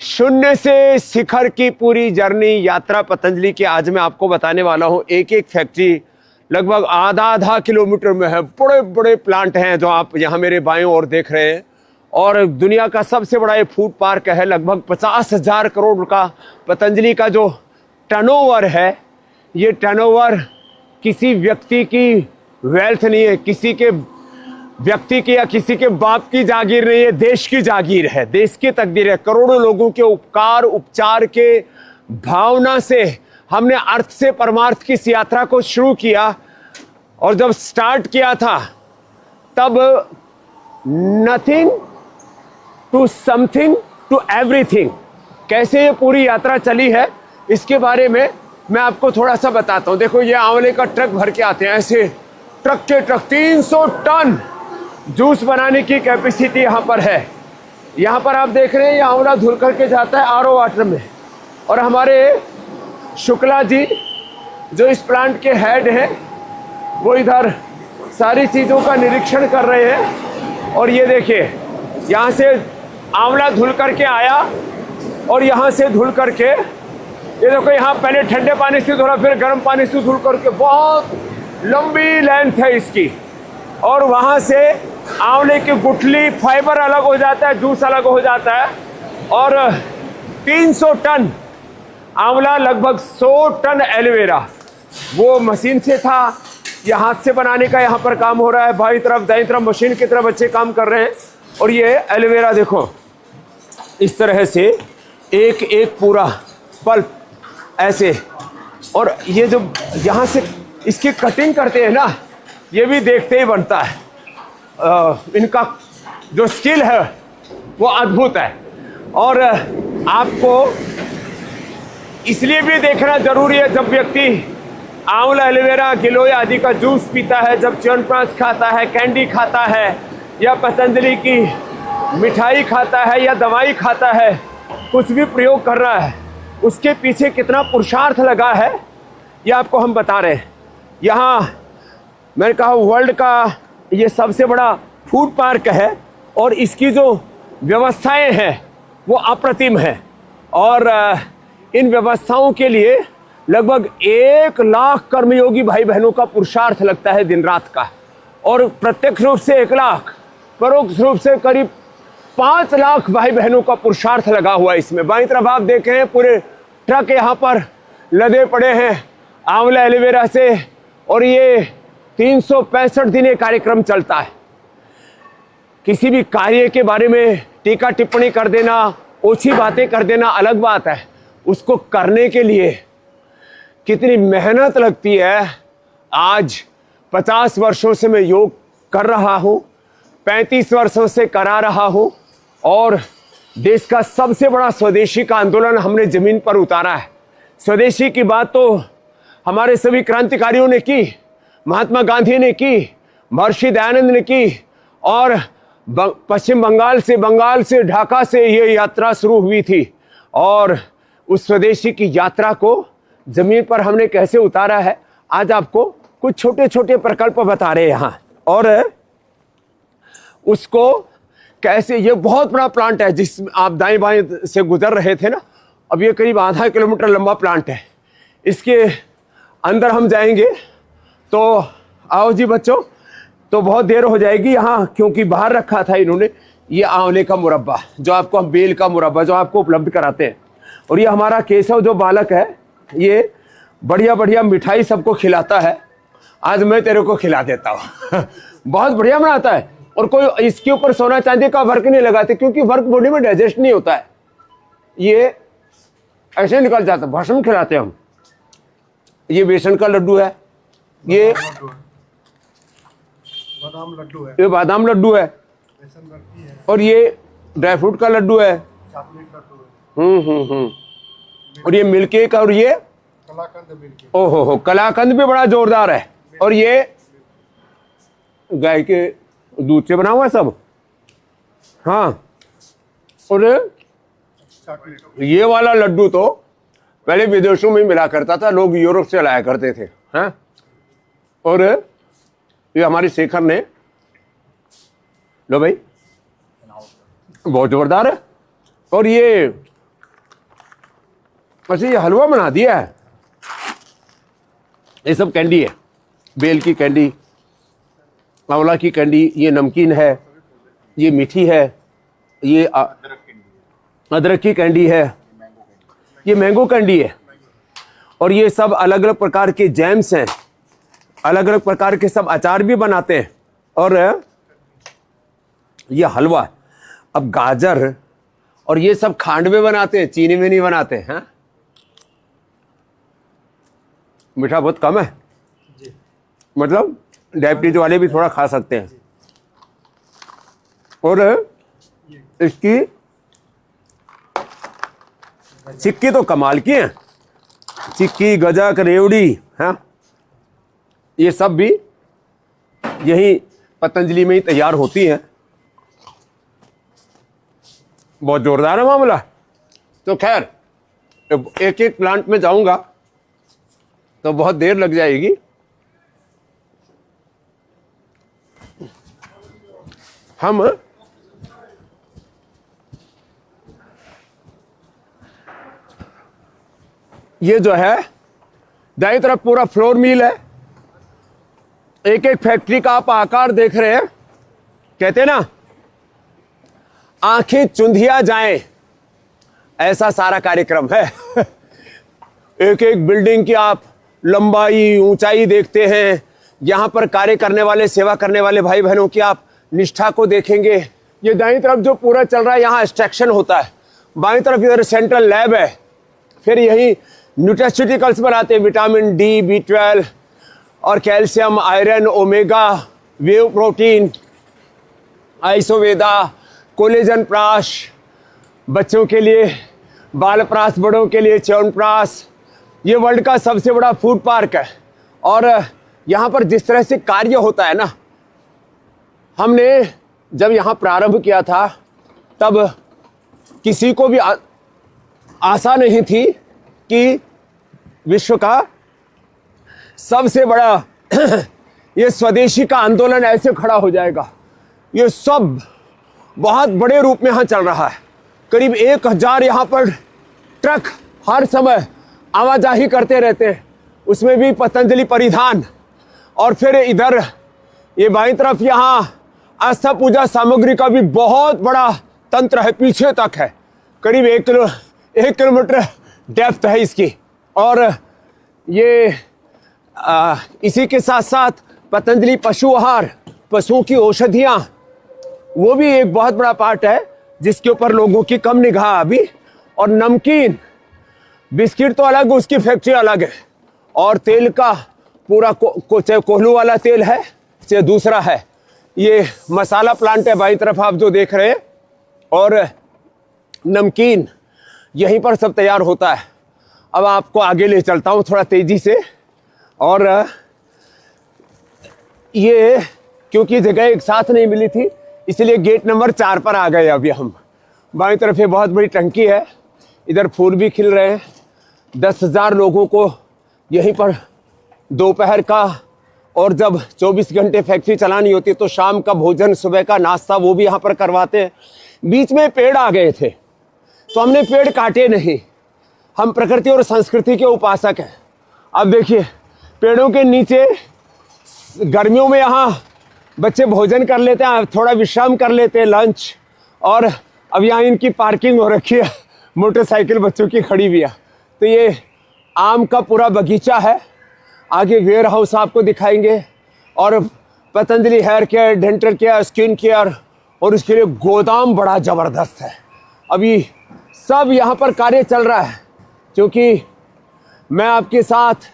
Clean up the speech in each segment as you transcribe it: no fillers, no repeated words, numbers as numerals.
शून्य से शिखर की पूरी जर्नी यात्रा पतंजलि की आज मैं आपको बताने वाला हूं। एक एक फैक्ट्री लगभग आधा किलोमीटर में है। बड़े बड़े प्लांट हैं जो आप यहां मेरे बाएं ओर देख रहे हैं। और दुनिया का सबसे बड़ा ये फूड पार्क है। लगभग 50,000 करोड़ का पतंजलि का जो टर्नओवर है, ये टर्नओवर किसी व्यक्ति की वेल्थ नहीं है, किसी के व्यक्ति की या किसी के बाप की जागीर नहीं है, देश की जागीर है, देश की तकदीर है। करोड़ों लोगों के उपकार उपचार के भावना से हमने अर्थ से परमार्थ की इस यात्रा को शुरू किया। और जब स्टार्ट किया था तब nothing to something to everything, कैसे ये पूरी यात्रा चली है इसके बारे में मैं आपको थोड़ा सा बताता हूं। देखो, ये आंवले का ट्रक भर के आते हैं, ऐसे ट्रक के ट्रक 300 टन जूस बनाने की कैपेसिटी यहाँ पर है। यहाँ पर आप देख रहे हैं ये आंवला धुल करके जाता है आरओ वाटर में। और हमारे शुक्ला जी जो इस प्लांट के हेड हैं, वो इधर सारी चीज़ों का निरीक्षण कर रहे हैं। और ये देखिए, यहाँ से आंवला धुल करके आया और यहाँ से धुल करके, ये देखो, यहाँ पहले ठंडे पानी से धुला, फिर गर्म पानी से धुल करके, बहुत लंबी लेंथ है इसकी। और वहाँ से आंवले की गुठली फाइबर अलग हो जाता है, जूस अलग हो जाता है। और 300 टन आंवला, लगभग 100 टन एलोवेरा, वो मशीन से था या हाथ से बनाने का यहाँ पर काम हो रहा है। बाई तरफ दाई तरफ मशीन की तरफ बच्चे काम कर रहे हैं। और ये एलोवेरा देखो, इस तरह से एक एक पूरा पल्प ऐसे। और ये जो यहाँ से इसकी कटिंग करते हैं ना, ये भी देखते ही बनता है। इनका जो स्किल है वो अद्भुत है। और आपको इसलिए भी देखना जरूरी है, जब व्यक्ति आंवला एलोवेरा गिलोय आदि का जूस पीता है, जब च्यवनप्राश खाता है, कैंडी खाता है, या पतंजलि की मिठाई खाता है, या दवाई खाता है, कुछ भी प्रयोग कर रहा है, उसके पीछे कितना पुरुषार्थ लगा है ये आपको हम बता रहे हैं। यहाँ मैंने कहा वर्ल्ड का ये सबसे बड़ा फूड पार्क है और इसकी जो व्यवस्थाएं हैं वो अप्रतिम है। और इन व्यवस्थाओं के लिए लगभग 1 लाख कर्मयोगी भाई बहनों का पुरुषार्थ लगता है दिन रात का। और प्रत्यक्ष रूप से 1 लाख, परोक्ष रूप से करीब 5 लाख भाई बहनों का पुरुषार्थ लगा हुआ है इसमें। बाईं तरफ आप देखें, पूरे ट्रक यहाँ पर लदे पड़े हैं आंवला एलोवेरा से। और ये 365 दिन ये कार्यक्रम चलता है। किसी भी कार्य के बारे में टीका टिप्पणी कर देना, ओछी बातें कर देना अलग बात है, उसको करने के लिए कितनी मेहनत लगती है। आज 50 वर्षों से मैं योग कर रहा हूँ, 35 वर्षों से करा रहा हूँ। और देश का सबसे बड़ा स्वदेशी का आंदोलन हमने जमीन पर उतारा है। स्वदेशी की बात तो हमारे सभी क्रांतिकारियों ने की, महात्मा गांधी ने की, महर्षि दयानंद ने की। और पश्चिम बंगाल से ढाका से ये यात्रा शुरू हुई थी। और उस स्वदेशी की यात्रा को जमीन पर हमने कैसे उतारा है, आज आपको कुछ छोटे छोटे प्रकल्प बता रहे हैं यहाँ। और उसको कैसे, ये बहुत बड़ा प्लांट है जिस आप दाएं बाएं से गुजर रहे थे ना, अब ये करीब आधा किलोमीटर लंबा प्लांट है। इसके अंदर हम जाएंगे तो आओ जी बच्चों, तो बहुत देर हो जाएगी यहाँ, क्योंकि बाहर रखा था इन्होंने ये आंवले का मुरब्बा, जो आपको हम बेल का मुरब्बा जो आपको उपलब्ध कराते हैं। और ये हमारा केशव जो बालक है, ये बढ़िया बढ़िया मिठाई सबको खिलाता है। आज मैं तेरे को खिला देता हूँ बहुत बढ़िया बनाता है। और कोई इसके ऊपर सोना चांदी का वर्क नहीं लगाते, क्योंकि वर्क बॉडी में डाइजेस्ट नहीं होता है, ये ऐसे निकल जाता है। भस्म खिलाते हैं हम। ये बेसन का लड्डू है, ये बादाम लड्डू है, ये बादाम लड्डू है, और ये ड्राई फ्रूट का लड्डू है, चॉकलेट लड्डू है। और ये मिल्क केक, और ये कलाकंद मिल्क केक। ओहो, कलाकंद भी बड़ा जोरदार है। और ये गाय के दूध से बना हुआ है सब। हाँ, और ये वाला लड्डू तो पहले विदेशों में मिला करता था, लोग यूरोप से लाया करते थे। हाँ, और ये हमारी शेखर ने, लो भाई, बहुत जोरदार है। और ये अच्छा ये हलवा बना दिया है। ये सब कैंडी है, बेल की कैंडी, आंवला की कैंडी, ये नमकीन है, ये मीठी है, ये अदरक की कैंडी है, ये मैंगो कैंडी है, और ये सब अलग अलग प्रकार के जैम्स हैं, अलग अलग प्रकार के सब अचार भी बनाते हैं। और ये हलवा, अब गाजर और ये सब खांड में बनाते हैं, चीनी में नहीं बनाते हैं। मीठा बहुत कम है, मतलब डायबिटीज वाले भी थोड़ा खा सकते हैं। और इसकी चिक्की तो कमाल की है, चिक्की, गजक, रेवड़ी, हाँ, ये सब भी यही पतंजलि में ही तैयार होती हैं। बहुत जोरदार है मामला। तो खैर एक एक प्लांट में जाऊंगा तो बहुत देर लग जाएगी। हम ये जो है दाईं तरफ पूरा फ्लोर मिल है। एक एक फैक्ट्री का आप आकार देख रहे हैं, कहते हैं ना आंखें चुंधिया जाएं, ऐसा सारा कार्यक्रम है। एक एक बिल्डिंग की आप लंबाई, ऊंचाई देखते हैं। यहां पर कार्य करने वाले, सेवा करने वाले भाई बहनों की आप निष्ठा को देखेंगे। ये दाईं तरफ जो पूरा चल रहा है, यहाँ एक्सट्रैक्शन होता है। बाईं तरफ इधर सेंट्रल लैब है। फिर यही न्यूट्रास्यूटिकल्स बनाते हैं, विटामिन डी, B12 और calcium, iron, omega, whey protein, Isoveda, collagen prash, बच्चों के लिए बाल प्राश, बड़ों के लिए च्यवनप्राश। ये वर्ल्ड का सबसे बड़ा फूड पार्क है। और यहाँ पर जिस तरह से कार्य होता है ना, हमने जब यहाँ प्रारंभ किया था तब किसी को भी आशा नहीं थी कि विश्व का सबसे बड़ा ये स्वदेशी का आंदोलन ऐसे खड़ा हो जाएगा। ये सब बहुत बड़े रूप में यहाँ चल रहा है। करीब 1000 यहाँ पर ट्रक हर समय आवाजाही करते रहते हैं, उसमें भी पतंजलि परिधान। और फिर इधर ये बाईं तरफ यहाँ आस्था पूजा सामग्री का भी बहुत बड़ा तंत्र है, पीछे तक है, करीब 1 किलोमीटर डेप्थ है इसकी। और ये इसी के साथ साथ पतंजलि पशु आहार, पशुओं की औषधियाँ, वो भी एक बहुत बड़ा पार्ट है जिसके ऊपर लोगों की कम निगाह अभी। और नमकीन, बिस्किट तो अलग, उसकी फैक्ट्री अलग है। और तेल का पूरा चाहे कोल्हू वाला तेल है चाहे दूसरा है, ये मसाला प्लांट है बाईं तरफ आप जो देख रहे हैं। और नमकीन यहीं पर सब तैयार होता है। अब आपको आगे ले चलता हूँ थोड़ा तेजी से। और ये क्योंकि जगह एक साथ नहीं मिली थी, इसलिए गेट नंबर 4 पर आ गए अभी हम। बाईं तरफ ये बहुत बड़ी टंकी है, इधर फूल भी खिल रहे हैं। 10,000 लोगों को यहीं पर दोपहर का, और जब 24 घंटे फैक्ट्री चलानी होती है तो शाम का भोजन, सुबह का नाश्ता, वो भी यहाँ पर करवाते हैं। बीच में पेड़ आ गए थे तो हमने पेड़ काटे नहीं। हम प्रकृति और संस्कृति के उपासक हैं। अब देखिए पेड़ों के नीचे गर्मियों में यहाँ बच्चे भोजन कर लेते हैं, थोड़ा विश्राम कर लेते हैं, लंच। और अब यहाँ इनकी पार्किंग हो रखी है, मोटरसाइकिल बच्चों की खड़ी हुई है। तो ये आम का पूरा बगीचा है। आगे वेयर हाउस आपको दिखाएंगे, और Patanjali hair care, dental care, skin care, और उसके लिए गोदाम बड़ा ज़बरदस्त है। अभी सब यहाँ पर कार्य चल रहा है। क्योंकि मैं आपके साथ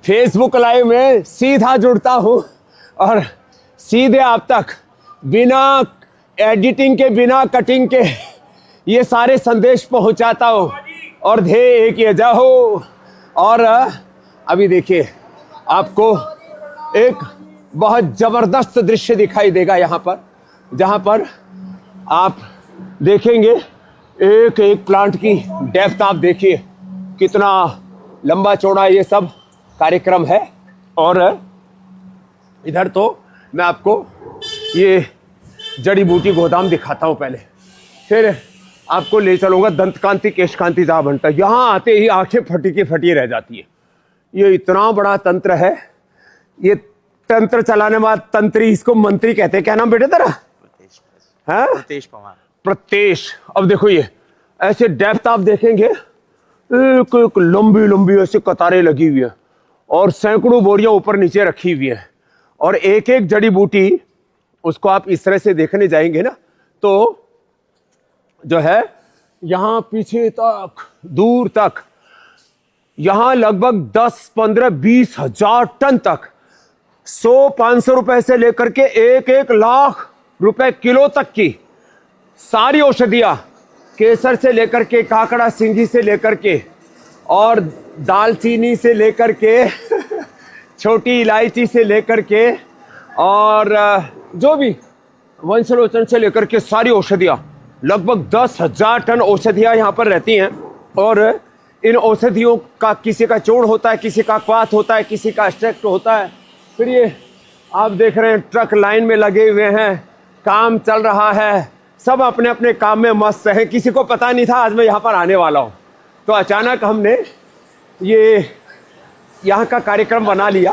फेसबुक लाइव में सीधा जुड़ता हूँ और सीधे आप तक बिना एडिटिंग के, बिना कटिंग के ये सारे संदेश पहुँचाता हूँ। और ध्येय एक ये जाओ। और अभी देखिए आपको एक बहुत ज़बरदस्त दृश्य दिखाई देगा यहाँ पर, जहाँ पर आप देखेंगे एक एक प्लांट की डेप्थ। आप देखिए कितना लंबा चौड़ा ये सब कार्यक्रम है। और इधर तो मैं आपको ये जड़ी बूटी गोदाम दिखाता हूँ पहले, फिर आपको ले चलूंगा दंत कांति केश कांति जहाँ बनता है। यहाँ आते ही आंखें फटी की फटी रह जाती है। ये इतना बड़ा तंत्र है। ये तंत्र चलाने वाला तंत्री, इसको मंत्री कहते हैं। क्या नाम बेटे तेरा? है प्रतेश पवार। प्रतेश। अब देखो ये ऐसे डेप्थ आप देखेंगे, एक एक लंबी लंबी ऐसे कतारें लगी हुई है और सैकड़ों बोरियां ऊपर नीचे रखी हुई है और एक एक जड़ी बूटी उसको आप इस तरह से देखने जाएंगे ना तो जो है यहां पीछे तक दूर तक यहां लगभग 10, 15, 20 हजार टन तक 100-500 रुपए से लेकर के 1-1 लाख रुपए किलो तक की सारी औषधियां, केसर से लेकर के काकड़ा सिंगी से लेकर के और दालचीनी से लेकर के छोटी इलायची से लेकर के और जो भी वंशलोचन से लेकर के सारी औषधियां, लगभग 10,000 टन औषधियां यहाँ पर रहती हैं। और इन औषधियों का किसी का जोड़ होता है, किसी का क्वाथ होता है, किसी का एक्सट्रैक्ट होता है। फिर ये आप देख रहे हैं ट्रक लाइन में लगे हुए हैं, काम चल रहा है, सब अपने अपने काम में मस्त हैं। किसी को पता नहीं था आज मैं यहाँ पर आने वाला हूँ, तो अचानक हमने ये यहाँ का कार्यक्रम बना लिया।